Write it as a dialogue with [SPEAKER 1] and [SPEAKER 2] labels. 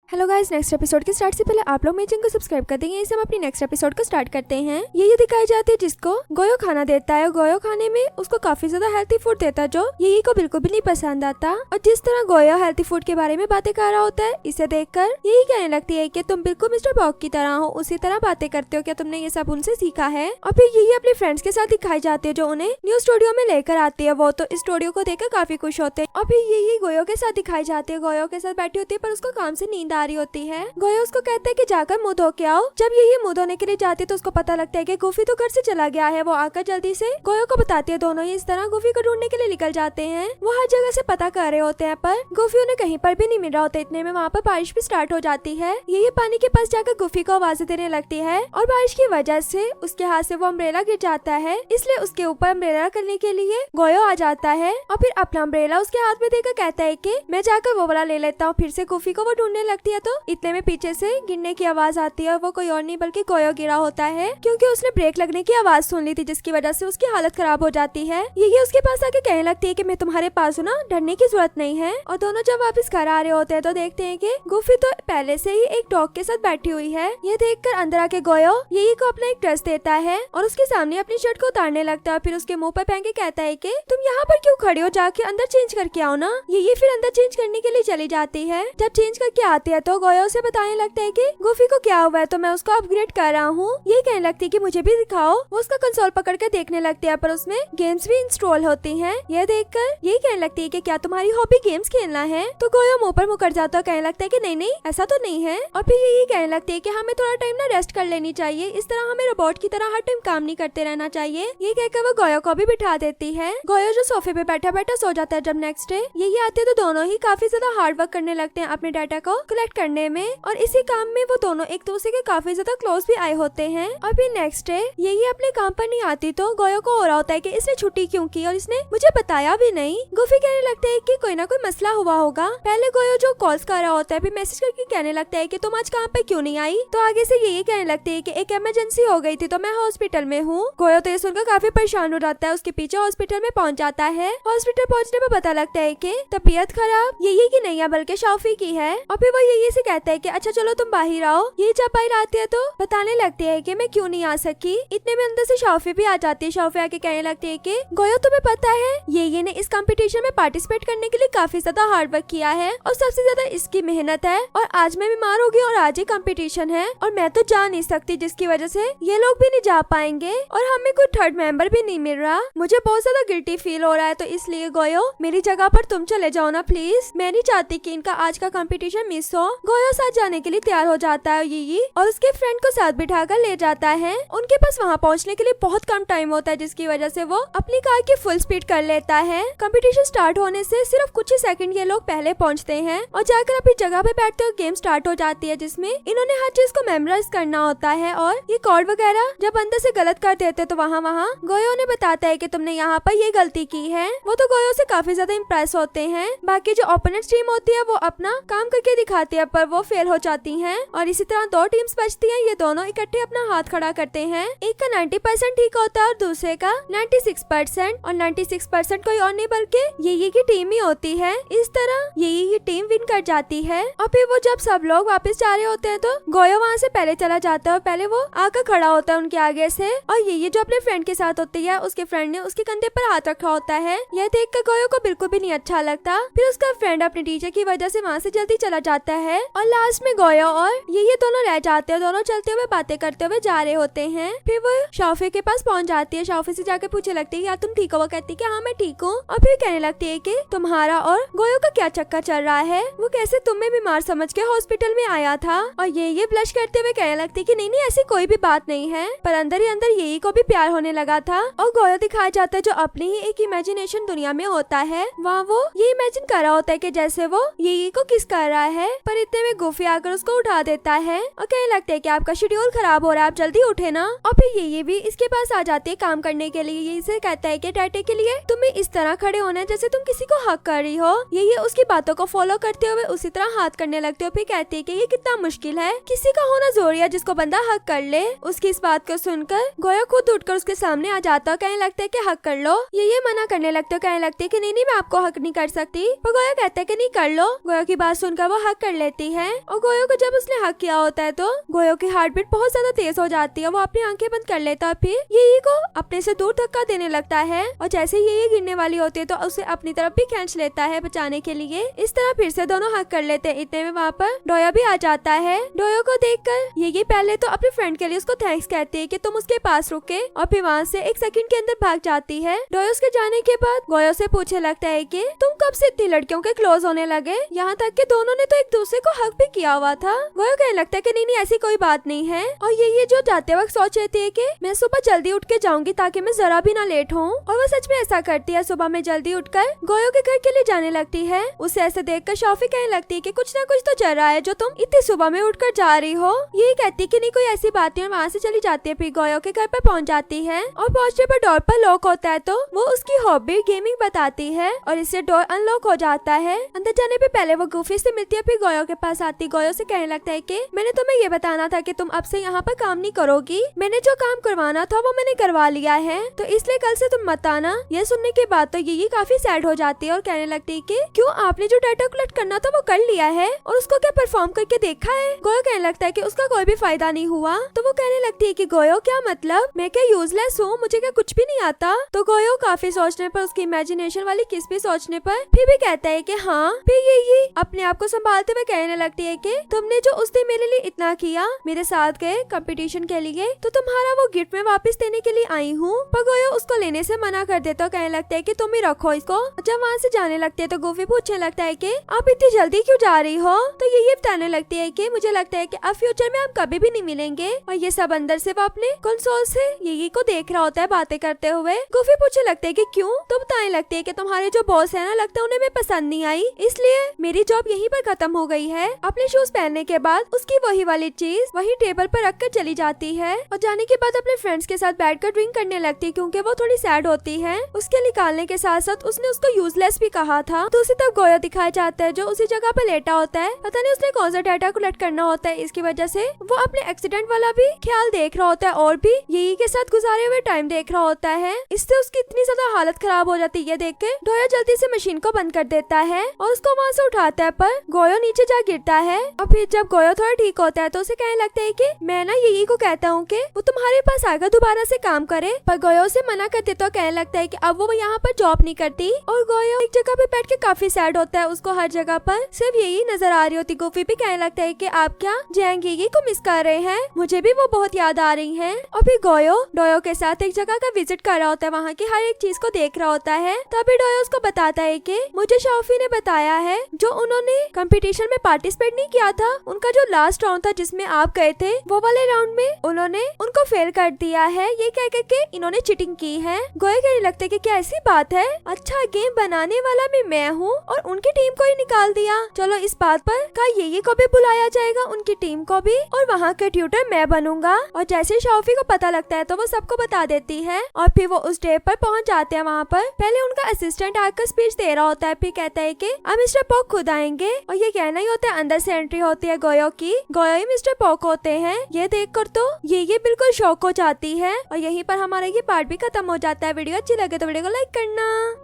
[SPEAKER 1] Hello guys, next episode के start से पहले आप लोग मेरे चैनल को सब्सक्राइब कर देंगे। इसे हम अपनी नेक्स्ट एपिसोड को स्टार्ट करते हैं। ये दिखाई जाती है जिसको गोयो खाना देता है। गोयो खाने में उसको काफी ज्यादा हेल्थी फूड देता है जो यही को बिल्कुल भी नहीं पसंद आता। और जिस तरह गोयो हेल्थी फूड के बारे में बातें कर रहा होता है, इसे देखकर यही कहने लगती है कि तुम बिल्कुल मिस्टर बॉग की तरह हो, उसी तरह बातें करते हो, क्या तुमने ये सब उनसे सीखा है। और फिर यही अपने फ्रेंड्स के साथ दिखाई जाती है जो उन्हें न्यू स्टूडियो में लेकर आती है। वो तो इस स्टूडियो को देखकर काफी खुश होते हैं। और फिर यही गोयो के साथ दिखाई जाती है। गोयो के साथ बैठी होती है पर उसको काम से नींद आ रही होती है। गोयो उसको कहता है कि जाकर मुंह धो के आओ। जब ये मुंह धोने के लिए जाती है तो उसको पता लगता है कि गुफी तो घर से चला गया है। वो आकर जल्दी से गोयो को बताती है। दोनों ही इस तरह गुफी को ढूंढने के लिए निकल जाते हैं। वो हर जगह से पता कर रहे होते हैं पर गुफी उन्हें कहीं पर भी नहीं मिल रहा होता। इतने में वहाँ पर बारिश भी स्टार्ट हो जाती है। ये पानी के पास जाकर गुफी को आवाजें देने लगती है और बारिश की वजह से उसके हाथ से वो अम्ब्रेला गिर जाता है। इसलिए उसके ऊपर अम्ब्रेला करने के लिए गोयो आ जाता है और फिर अपना अम्ब्रेला उसके हाथ में देकर कहता है कि मैं जाकर वो वाला ले लेता हूँ। फिर से गुफी को वो ढूंढने लगती है तो इतने में पीछे से गिरने की आवाज आती है और वो कोई और नहीं बल्कि गोयो गिरा होता है क्योंकि उसने ब्रेक लगने की आवाज सुन ली थी, जिसकी वजह से उसकी हालत खराब हो जाती है। ये उसके पास आके कहने लगती है कि मैं तुम्हारे पास हूँ ना, डरने की जरूरत नहीं है। और दोनों जब वापस घर आ रहे होते हैं तो देखते हैं कि गुफी तो पहले से ही एक डॉग के साथ बैठी हुई है। ये देखकर अंदर आके गोयो यही को अपना एक ड्रेस देता है और उसके सामने अपनी शर्ट को उतारने लगता है। फिर उसके मुंह पर पहन के कहता है कि तुम यहाँ पर क्यों खड़े हो, जाके अंदर चेंज करके आओ ना। ये फिर अंदर चेंज करने के लिए चली जाती है। जब चेंज करके आती है तो गोयो से बताने लगता है कि गुफी को क्या हुआ है तो मैं उसको अपग्रेड कर रहा हूँ। ये कहने लगती है कि मुझे भी दिखाओ। वो उसका कंसोल पकड़ कर देखने लगती है पर उसमें गेम्स भी इंस्टॉल होती हैं। यह देखकर यही कहने लगती है कि क्या तुम्हारी हॉबी गेम्स खेलना है। तो गोयो मुंह पर मुकर जाता है, कहने लगता है कि नहीं नहीं ऐसा तो नहीं है। और फिर यही कहने लगती है कि हमें थोड़ा टाइम ना रेस्ट कर लेनी चाहिए, इस तरह हमें रोबोट की तरह हर टाइम काम नहीं करते रहना चाहिए। ये कहकर वो गोयो को भी बिठा देती है। गोयो जो सोफे पे बैठा बैठा सो जाता है। जब नेक्स्ट डे यही आते हैं तो दोनों ही काफी ज्यादा हार्ड वर्क करने लगते हैं अपने डाटा को कलेक्ट करने में और इसी काम में वो दोनों एक दूसरे के काफी ज्यादा क्लोज भी आए होते हैं। और फिर नेक्स्ट डे यही अपने काम पर नहीं आती तो गोयो को हो रहा होता है कि इसने छुट्टी क्यों की और इसने मुझे बताया भी नहीं। गुफी कहने लगता है कि कोई ना कोई मसला हुआ होगा। पहले गोयो जो कॉल्स कर रहा होता है फिर मैसेज करके कहने लगता है कि तुम आज काम पे क्यों नहीं आई। तो आगे से यही कहने लगती है कि एक इमरजेंसी हो गई थी तो मैं हॉस्पिटल में हूँ। गोयो तो ये सुनकर काफी परेशान हो जाता है। उसके पीछे हॉस्पिटल में पहुंच जाता है। हॉस्पिटल पहुंचने पर पता लगता है कि तबीयत खराब यही की नहीं है बल्कि शाफी की है। और फिर वो यही से कहता है कि अच्छा चलो तुम बाहर आओ। ये जब बाहर आती है तो बताने लगती है कि मैं क्यों नहीं आ सकी। इतने में अंदर से शाफी भी आ जाती है। शाफी आके कहने लगती है कि गोयो तुम्हें पता है ये ने इस कंपटीशन में पार्टिसिपेट करने के लिए काफी ज्यादा हार्ड वर्क किया है और सबसे ज्यादा इसकी मेहनत है और आज मैं बीमार हो गई और आज ही कंपटीशन है और मैं तो जा नहीं सकती, जिसकी वजह से ये लोग भी नहीं जा पाएंगे और हमें कोई थर्ड मेंबर भी नहीं मिल रहा। मुझे बहुत ज्यादा गिल्टी फील हो रहा है तो इसलिए गोयो मेरी जगह पर तुम चले जाओ ना प्लीज। मैं नहीं चाहती कि इनका आज का कंपटीशन मिस हो। गोयो साथ जाने के लिए तैयार हो जाता है ये और उसके फ्रेंड को साथ बिठाकर ले जाता है। उनके पास वहाँ पहुँचने के लिए बहुत कम टाइम होता है, जिसकी वजह से वो अपनी कार की फुल स्पीड कर लेता है। कंपटीशन स्टार्ट होने से सिर्फ कुछ ही सेकंड ये लोग पहले पहुँचते हैं और जाकर अपनी जगह पे बैठते हुए गेम स्टार्ट हो जाती है, जिसमें इन्होंने हर चीज को मेमोराइज करना होता है और ये कोड वगैरह जब अंदर से गलत कर देते तो वहाँ गोयो ने बताता है कि तुमने यहाँ पर ये गलती की है। वो तो गोयो से काफी ज्यादा इम्प्रेस होते हैं। बाकी जो ओपोनेंट टीम होती है वो अपना काम करके दिखाती है पर वो फेल हो जाती है और इसी तरह दो टीम्स बचती है। ये दोनों इकट्ठे अपना हाथ खड़ा करते हैं। एक का 90% ठीक होता है और दूसरे का 96% और 96% कोई और नहीं बल्कि ये की टीम ही होती है। इस तरह ये टीम विन कर जाती है। और फिर वो जब सब लोग वापस जा रहे होते हैं तो गोयो वहाँ से पहले चला जाता है और पहले वो आकर खड़ा होता है उनके आगे से और ये जो अपने फ्रेंड के साथ होती है उसके फ्रेंड ने उसके कंधे पर हाथ रखा होता है। यह देखकर गोयो को बिल्कुल भी नहीं अच्छा लगता। फिर उसका फ्रेंड अपने टीचर की वजह से वहाँ से जल्दी चला जाता है और लास्ट में गोयो और ये दोनों रह जाते हैं। दोनों चलते हुए बातें करते हुए जा रहे होते हैं। फिर वो शाफी के पास पहुंच जाती है। शाफी से जाके पूछने लगती है यार तुम ठीक हो। वो कहती है कि हाँ मैं ठीक हूँ। और फिर कहने लगती है कि तुम्हारा और गोयो का क्या चक्कर चल रहा है, वो कैसे तुम्हें बीमार समझ के हॉस्पिटल में आया था। और ये ब्लश करते हुए कहने लगती है कि नहीं नहीं ऐसी कोई भी बात नहीं है, पर अंदर ही अंदर यही को भी प्यार होने लगा था। और गोयो दिखाया जाता है जो अपनी ही एक इमेजिनेशन दुनिया में होता है। वहाँ वो ये इमेजिन कर रहा होता है कि जैसे वो यही को किस कर रहा है, पर इतने में गुफी आकर उसको उठा देता है और कहने लगता है कि आपका शेड्यूल खराब हो रहा है, आप जल्दी उठे ना। और फिर ये भी इसके पास आ जाती है काम करने के लिए। ये से कहता है कि टाटे के लिए तुम्हें इस तरह खड़े होना है जैसे तुम किसी को हक कर रही हो। ये उसकी बातों को फॉलो करते हुए उसी तरह हाथ करने लगते हो। फिर कहती है कि ये कितना मुश्किल है, किसी का होना जरूरी है जिसको बंदा हक कर ले। उसकी इस बात को सुनकर गोयो खुद उठकर उसके सामने आ जाता है। कहने लगता है कि हक कर लो। ये मना करने लगते हो। कहने लगती है कि नहीं नहीं मैं आपको हक नहीं कर सकती। पर गोयो कहता है कि नहीं कर लो। गोयो की बात सुनकर वो हक कर लेती है और गोयो को जब उसने हक किया होता है तो गोयो की हार्ट बीट बहुत ज्यादा तेज हो जाती है। वो अपनी आंखें बंद कर लेता है, फिर ये को अपने से दूर धक्का देने लगता है और जैसे ये गिरने वाली होती है तो उसे अपनी तरफ भी खींच लेता है बचाने के लिए। इस तरह फिर से दोनों हक कर लेते हैं। इतने में वहाँ पर डोया भी आ जाता है। डोयो को देखकर ये पहले तो अपने फ्रेंड के लिए उसको थैंक्स कहती है कि तुम उसके पास रुके और फिर वहाँ से एक सेकंड के अंदर भाग जाती है। डोयो उसके जाने के बाद गोयो से पूछने लगता है कि तुम कब से इतनी लड़कियों के क्लोज होने लगे, यहाँ तक कि दोनों ने तो एक दूसरे को हक भी किया हुआ था। गोयो कहने लगता है कि नहीं ऐसी कोई बात नहीं है और ये जो जाते वक्त सोच रही है कि मैं सुबह जल्दी उठ के जाऊंगी ताकि मैं जरा भी ना लेट हूँ, और वो सच में ऐसा करती है। सुबह में जल्दी उठकर गोयो के घर के लिए जाने लगती है। उसे ऐसे देखकर शॉफी कहने लगती है कि कुछ ना कुछ तो चल रहा है जो तुम इतनी सुबह में उठकर जा रही हो। यही कहती कि नहीं कोई ऐसी बात नहीं, वहाँ से चली जाती है। फिर गोयो के घर पर पहुँच जाती है और पहुँचने पर डोर पर लॉक होता है तो वो उसकी हॉबी गेमिंग बताती है और इससे डोर अनलॉक हो जाता है। अंदर जाने पे पहले वो गूफी से मिलती है, फिर गोयो के पास आती। गोयो से कहने लगता है कि मैंने तुम्हें ये बताना था कि तुम अब से यहाँ पर काम नहीं करोगी, मैंने जो काम करवाना था वो मैंने करवा लिया है, तो इसलिए कल से तुम मत आना। ये सुनने के बाद तो ये काफी सैड हो जाती है और कहने लगती है कि क्यों आपने जो डाटा कलेक्ट करना था वो कर लिया है और उसको क्या परफॉर्म करके देखा है। गोयो कहने लगता है कि उसका कोई भी फायदा नहीं हुआ। तो वो कहने लगती है कि गोयो क्या मतलब, मैं क्या यूजलेस हूँ, मुझे क्या कुछ भी नहीं आता। तो गोयो काफी सोचने पर, उसकी इमेजिनेशन वाली किस भी सोचने पर फिर भी कहता है कि हाँ। फिर ये अपने आप को संभालते हुए कहने लगती है कि तुमने जो उस दिन मेरे लिए इतना किया, मेरे साथ गए कंपटीशन के लिए, तो तुम्हारा वो गिफ्ट में वापस देने के लिए आई हूँ। पर गोयो उसको लेने से मना कर देता है, कहने लगता है कि तुम ही रखो इसको। जब वहाँ से जाने लगते है तो गूफी पूछने लगता है कि आप इतनी जल्दी क्यों जा रही हो। तो ये बताने लगती है कि मुझे लगता है कि अब फ्यूचर में आप कभी भी नहीं मिलेंगे। और ये सब अंदर से वो अपने कंसोल से ये को देख रहा होता है बातें करते हुए। गूफी पूछने लगते है कि क्यों। तो बताने लगती है कि तुम्हारे जो बॉस है ना, लगता है उन्हें मैं पसंद नहीं आई, इसलिए मेरी जॉब यहीं पर खत्म हो गई है। अपने शूज पहनने के बाद उसकी वही वाली चीज वही टेबल पर रखकर चली जाती है और जाने के बाद अपने फ्रेंड्स के साथ बैठकर ड्रिंक करने लगती है क्योंकि वो थोड़ी सैड होती है। उसके निकालने के साथ साथ उसने उसको यूजलेस भी कहा था। दूसरी तरफ गोयो दिखाया जाता है जो उसी जगह पर लेटा होता है। पता नहीं उसने कौन सा डाटा कलेक्ट करना होता है, इसकी वजह से वो अपने एक्सीडेंट वाला भी ख्याल देख रहा होता है और भी यही के साथ गुजारे हुए टाइम देख रहा होता है। इससे उसकी इतनी ज्यादा हालत खराब हो जाती है देख के गोयो जल्दी से मशीन को बंद कर देता है और उसको वहाँ से उठाता है, पर गोयो नीचे जा गिरता है। और फिर जब गोयो थोड़ा ठीक होता है तो उसे कहने लगता है कि मैं ना यही को कहता हूँ कि वो तुम्हारे पास आएगा दोबारा से काम करे, पर गोयो से मना करते तो कहने लगता है कि अब वो यहाँ पर जॉब नहीं करती। और गोयो एक जगह पे बैठ के काफी सैड होता है, उसको हर जगह पर सिर्फ यही नजर आ रही होती। गूफी भी कहने लगता है कि आप क्या जैंग यी को मिस कर रहे हैं, मुझे भी वो बहुत याद आ रही है। और फिर गोयो डोयो के साथ एक जगह का विजिट कर रहा होता है, वहाँ की हर एक चीज को देख रहा होता है। तभी डोयो उसको बताता है कि मुझे शॉफी ने बताया है जो उन्होंने कंपटीशन में पार्टिसिपेट नहीं किया था, उनका जो लास्ट राउंड था जिसमें आप गए थे, वो वाले राउंड में उन्होंने उनको फेल कर दिया है। ये कह करके इन्होंने चीटिंग की है। गोयो कहने लगता है कि क्या ऐसी बात है, अच्छा गेम बनाने वाला भी मैं हूँ और उनकी टीम को ही निकाल दिया। चलो इस बात पर का ये को भी बुलाया जाएगा, उनकी टीम को भी, और वहाँ के ट्यूटर मैं बनूंगा। और जैसे शॉफी को पता लगता है तो वो सबको बता देती है और फिर वो उस डे पर पहुँच जाते हैं। वहाँ पर पहले उनका असिस्टेंट आकर स्पीच दे रहा होता है, फिर कहता है कि अब मिस्टर पॉक खुद आएंगे और ये कहना ही होता है। अंदर से एंट्री होती है गोयो की, गोयो ही मिस्टर पॉक होते हैं। ये देखकर तो ये बिल्कुल शॉक हो जाती है और यहीं पर हमारा ये पार्ट भी खत्म हो जाता है। वीडियो अच्छी लगे तो वीडियो को लाइक करना।